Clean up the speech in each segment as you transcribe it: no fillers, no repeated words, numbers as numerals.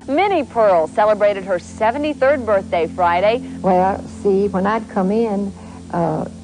Minnie Pearl celebrated her 73rd birthday Friday. Well, see, when I'd come in,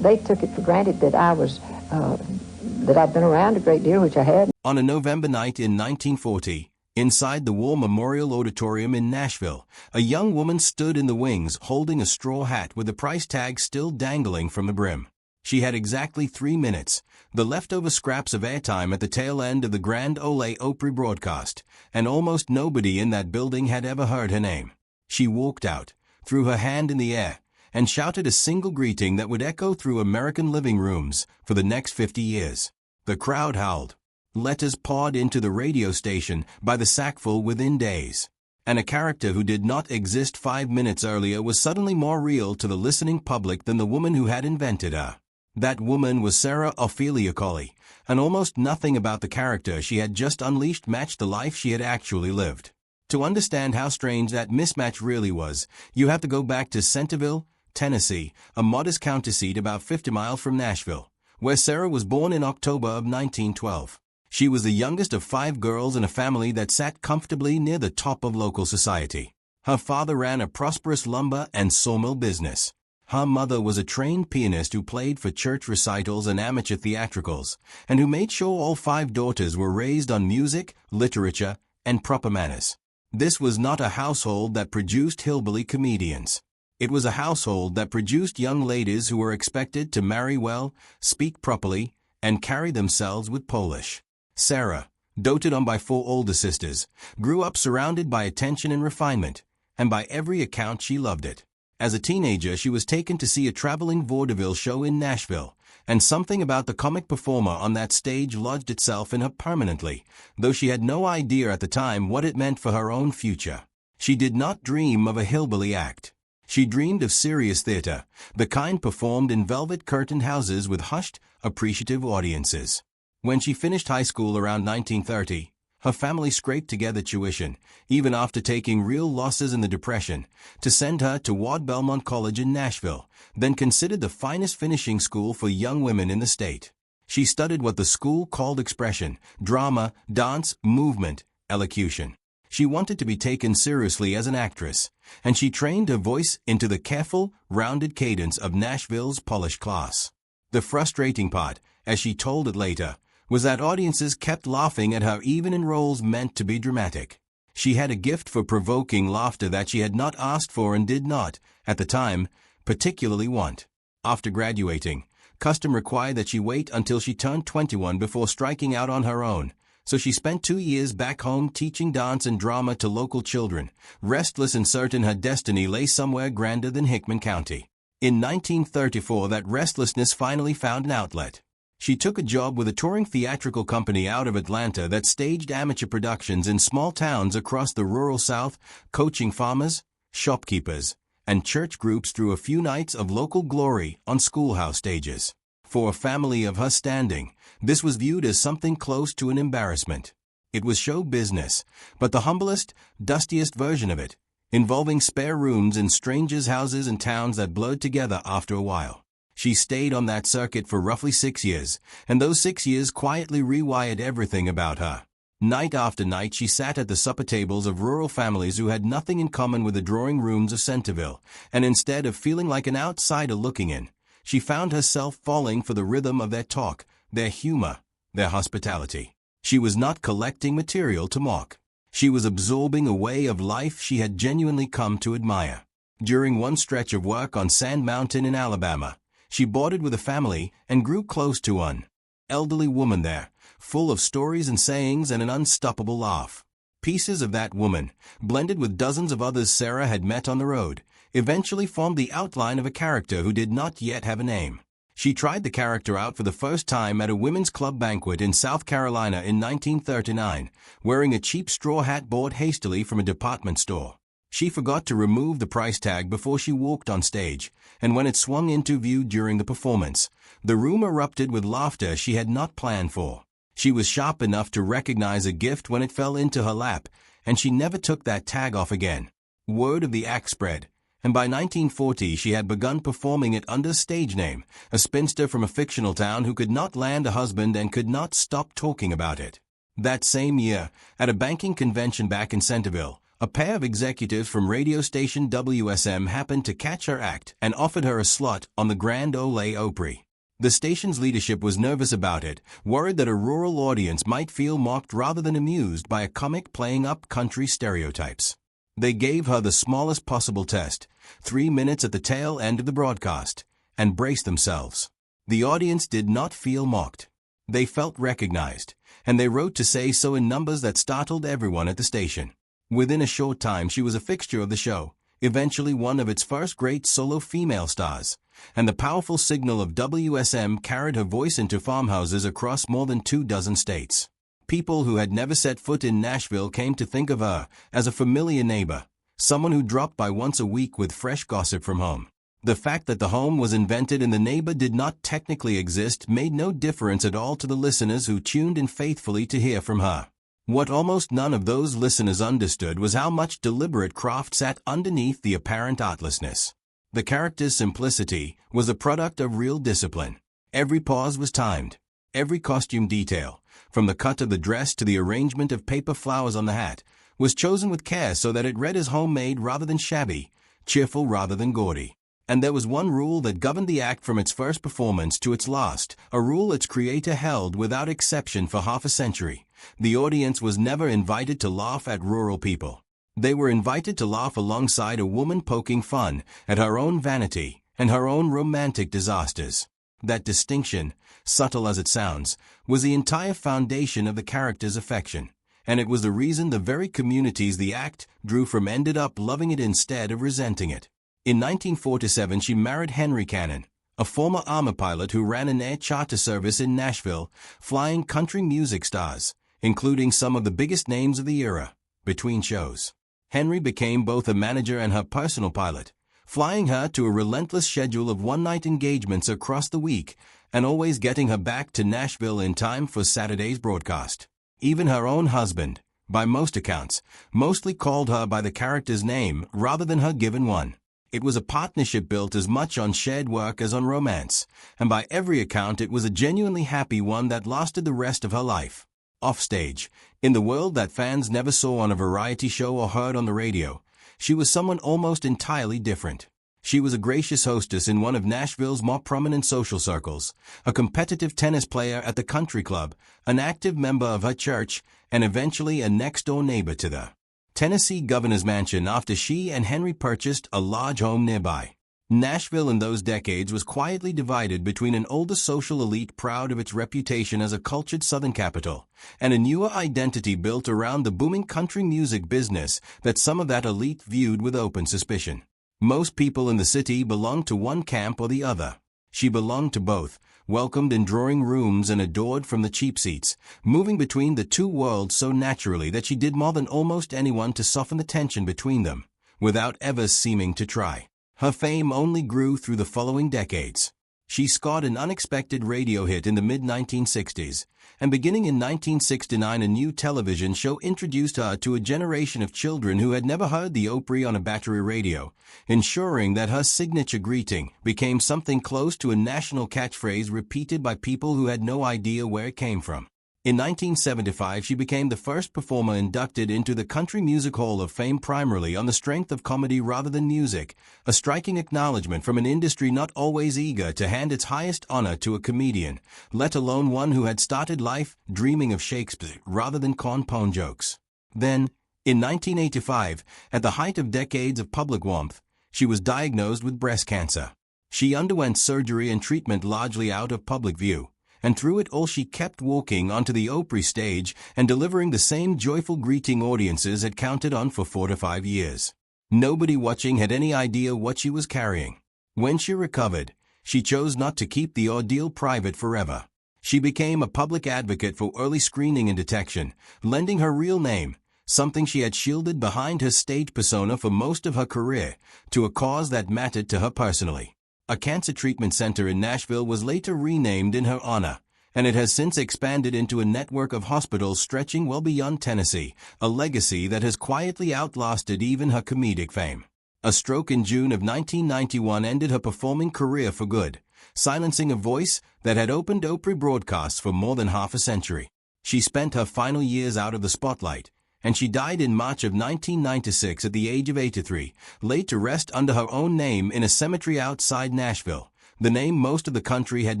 they took it for granted that that I'd been around a great deal, which I had. On a November night in 1940, inside the War Memorial Auditorium in Nashville, a young woman stood in the wings holding a straw hat with the price tag still dangling from the brim. She had exactly 3 minutes, the leftover scraps of airtime at the tail end of the Grand Ole Opry broadcast, and almost nobody in that building had ever heard her name. She walked out, threw her hand in the air, and shouted a single greeting that would echo through American living rooms for the next 50 years. The crowd howled. Letters poured into the radio station by the sackful within days. And a character who did not exist 5 minutes earlier was suddenly more real to the listening public than the woman who had invented her. That woman was Sarah Ophelia Colley, and almost nothing about the character she had just unleashed matched the life she had actually lived. To understand how strange that mismatch really was, you have to go back to Centerville, Tennessee, a modest county seat about 50 miles from Nashville, where Sarah was born in October of 1912. She was the youngest of 5 girls in a family that sat comfortably near the top of local society. Her father ran a prosperous lumber and sawmill business. Her mother was a trained pianist who played for church recitals and amateur theatricals, and who made sure all 5 daughters were raised on music, literature, and proper manners. This was not a household that produced hillbilly comedians. It was a household that produced young ladies who were expected to marry well, speak properly, and carry themselves with polish. Sarah, doted on by 4 older sisters, grew up surrounded by attention and refinement, and by every account she loved it. As a teenager, she was taken to see a traveling vaudeville show in Nashville, and something about the comic performer on that stage lodged itself in her permanently, though she had no idea at the time what it meant for her own future. She did not dream of a hillbilly act. She dreamed of serious theater, the kind performed in velvet-curtained houses with hushed, appreciative audiences. When she finished high school around 1930, her family scraped together tuition, even after taking real losses in the Depression, to send her to Ward Belmont College in Nashville, then considered the finest finishing school for young women in the state. She studied what the school called expression, drama, dance, movement, elocution. She wanted to be taken seriously as an actress, and she trained her voice into the careful, rounded cadence of Nashville's polished class. The frustrating part, as she told it later, was that audiences kept laughing at her even in roles meant to be dramatic. She had a gift for provoking laughter that she had not asked for and did not, at the time, particularly want. After graduating, custom required that she wait until she turned 21 before striking out on her own, so she spent 2 years back home teaching dance and drama to local children, restless and certain her destiny lay somewhere grander than Hickman County. In 1934, that restlessness finally found an outlet. She took a job with a touring theatrical company out of Atlanta that staged amateur productions in small towns across the rural South, coaching farmers, shopkeepers, and church groups through a few nights of local glory on schoolhouse stages. For a family of her standing, this was viewed as something close to an embarrassment. It was show business, but the humblest, dustiest version of it, involving spare rooms in strangers' houses and towns that blurred together after a while. She stayed on that circuit for roughly 6 years, and those 6 years quietly rewired everything about her. Night after night she sat at the supper tables of rural families who had nothing in common with the drawing rooms of Centerville, and instead of feeling like an outsider looking in, she found herself falling for the rhythm of their talk, their humor, their hospitality. She was not collecting material to mock. She was absorbing a way of life she had genuinely come to admire. During one stretch of work on Sand Mountain in Alabama, she boarded with a family and grew close to an elderly woman there, full of stories and sayings and an unstoppable laugh. Pieces of that woman, blended with dozens of others Sarah had met on the road, eventually formed the outline of a character who did not yet have a name. She tried the character out for the first time at a women's club banquet in South Carolina in 1939, wearing a cheap straw hat bought hastily from a department store. She forgot to remove the price tag before she walked on stage, and when it swung into view during the performance, the room erupted with laughter she had not planned for. She was sharp enough to recognize a gift when it fell into her lap, and she never took that tag off again. Word of the act spread, and by 1940 she had begun performing it under stage name, a spinster from a fictional town who could not land a husband and could not stop talking about it. That same year, at a banking convention back in Centerville, A pair of executives from radio station WSM happened to catch her act and offered her a slot on the Grand Ole Opry. The station's leadership was nervous about it, worried that a rural audience might feel mocked rather than amused by a comic playing up country stereotypes. They gave her the smallest possible test, 3 minutes at the tail end of the broadcast, and braced themselves. The audience did not feel mocked. They felt recognized, and they wrote to say so in numbers that startled everyone at the station. Within a short time she was a fixture of the show, eventually one of its first great solo female stars, and the powerful signal of WSM carried her voice into farmhouses across more than 24 states. People who had never set foot in Nashville came to think of her as a familiar neighbor, someone who dropped by once a week with fresh gossip from home. The fact that the home was invented and the neighbor did not technically exist made no difference at all to the listeners who tuned in faithfully to hear from her. What almost none of those listeners understood was how much deliberate craft sat underneath the apparent artlessness. The character's simplicity was a product of real discipline. Every pause was timed. Every costume detail, from the cut of the dress to the arrangement of paper flowers on the hat, was chosen with care so that it read as homemade rather than shabby, cheerful rather than gaudy. And there was one rule that governed the act from its first performance to its last, a rule its creator held without exception for half a century. The audience was never invited to laugh at rural people. They were invited to laugh alongside a woman poking fun at her own vanity and her own romantic disasters. That distinction, subtle as it sounds, was the entire foundation of the character's affection, and it was the reason the very communities the act drew from ended up loving it instead of resenting it. In 1947 she married Henry Cannon, a former armor pilot who ran an air charter service in Nashville, flying country music stars, including some of the biggest names of the era, between shows. Henry became both a manager and her personal pilot, flying her to a relentless schedule of one-night engagements across the week and always getting her back to Nashville in time for Saturday's broadcast. Even her own husband, by most accounts, mostly called her by the character's name rather than her given one. It was a partnership built as much on shared work as on romance, and by every account it was a genuinely happy one that lasted the rest of her life. Offstage, in the world that fans never saw on a variety show or heard on the radio, she was someone almost entirely different. She was a gracious hostess in one of Nashville's more prominent social circles, a competitive tennis player at the country club, an active member of her church, and eventually a next-door neighbor to the Tennessee governor's mansion after she and Henry purchased a large home nearby. Nashville in those decades was quietly divided between an older social elite proud of its reputation as a cultured Southern capital, and a newer identity built around the booming country music business that some of that elite viewed with open suspicion. Most people in the city belonged to one camp or the other. She belonged to both, welcomed in drawing rooms and adored from the cheap seats, moving between the two worlds so naturally that she did more than almost anyone to soften the tension between them, without ever seeming to try. Her fame only grew through the following decades. She scored an unexpected radio hit in the mid-1960s, and beginning in 1969 a new television show introduced her to a generation of children who had never heard the Opry on a battery radio, ensuring that her signature greeting became something close to a national catchphrase repeated by people who had no idea where it came from. In 1975, she became the first performer inducted into the Country Music Hall of Fame primarily on the strength of comedy rather than music, a striking acknowledgement from an industry not always eager to hand its highest honor to a comedian, let alone one who had started life dreaming of Shakespeare rather than corn-pone jokes. Then, in 1985, at the height of decades of public warmth, she was diagnosed with breast cancer. She underwent surgery and treatment largely out of public view, and through it all she kept walking onto the Opry stage and delivering the same joyful greeting audiences had counted on for 4 to 5 years. Nobody watching had any idea what she was carrying. When she recovered, she chose not to keep the ordeal private forever. She became a public advocate for early screening and detection, lending her real name, something she had shielded behind her stage persona for most of her career, to a cause that mattered to her personally. A cancer treatment center in Nashville was later renamed in her honor, and it has since expanded into a network of hospitals stretching well beyond Tennessee, a legacy that has quietly outlasted even her comedic fame. A stroke in June of 1991 ended her performing career for good, silencing a voice that had opened Opry broadcasts for more than half a century. She spent her final years out of the spotlight, and she died in March of 1996 at the age of 83, laid to rest under her own name in a cemetery outside Nashville, the name most of the country had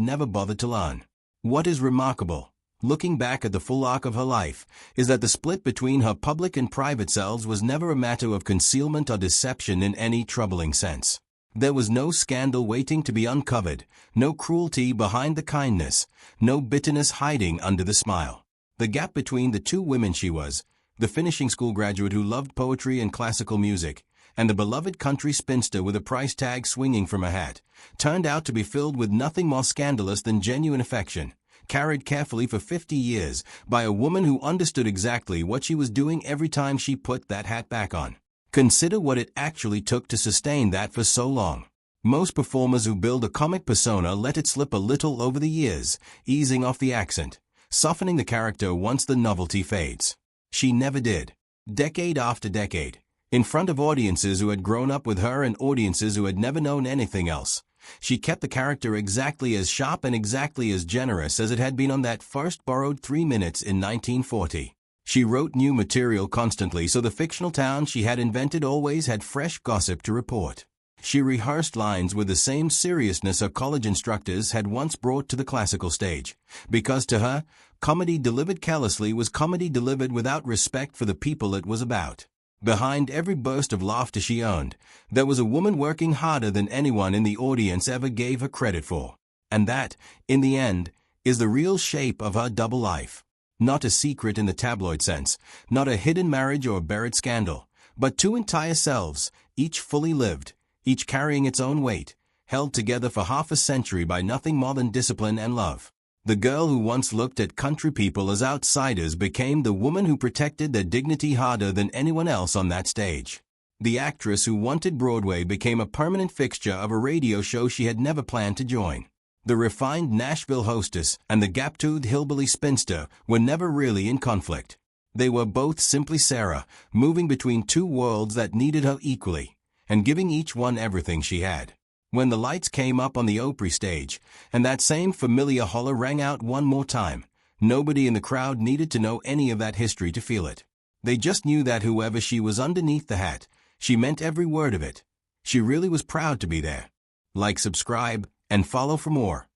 never bothered to learn. What is remarkable, looking back at the full arc of her life, is that the split between her public and private selves was never a matter of concealment or deception in any troubling sense. There was no scandal waiting to be uncovered, no cruelty behind the kindness, no bitterness hiding under the smile. The gap between the two women she was, the finishing school graduate who loved poetry and classical music, and the beloved country spinster with a price tag swinging from her hat, turned out to be filled with nothing more scandalous than genuine affection, carried carefully for 50 years by a woman who understood exactly what she was doing every time she put that hat back on. Consider what it actually took to sustain that for so long. Most performers who build a comic persona let it slip a little over the years, easing off the accent, softening the character once the novelty fades. She never did. Decade after decade, in front of audiences who had grown up with her and audiences who had never known anything else, she kept the character exactly as sharp and exactly as generous as it had been on that first borrowed 3 minutes in 1940. She wrote new material constantly, so the fictional town she had invented always had fresh gossip to report. She rehearsed lines with the same seriousness her college instructors had once brought to the classical stage, because to her, comedy delivered carelessly was comedy delivered without respect for the people it was about. Behind every burst of laughter she earned, there was a woman working harder than anyone in the audience ever gave her credit for. And that, in the end, is the real shape of her double life. Not a secret in the tabloid sense, not a hidden marriage or buried scandal, but two entire selves, each fully lived, each carrying its own weight, held together for half a century by nothing more than discipline and love. The girl who once looked at country people as outsiders became the woman who protected their dignity harder than anyone else on that stage. The actress who wanted Broadway became a permanent fixture of a radio show she had never planned to join. The refined Nashville hostess and the gap-toothed hillbilly spinster were never really in conflict. They were both simply Sarah, moving between two worlds that needed her equally, and giving each one everything she had. When the lights came up on the Opry stage, and that same familiar holler rang out one more time, nobody in the crowd needed to know any of that history to feel it. They just knew that whoever she was underneath the hat, she meant every word of it. She really was proud to be there. Like, subscribe, and follow for more.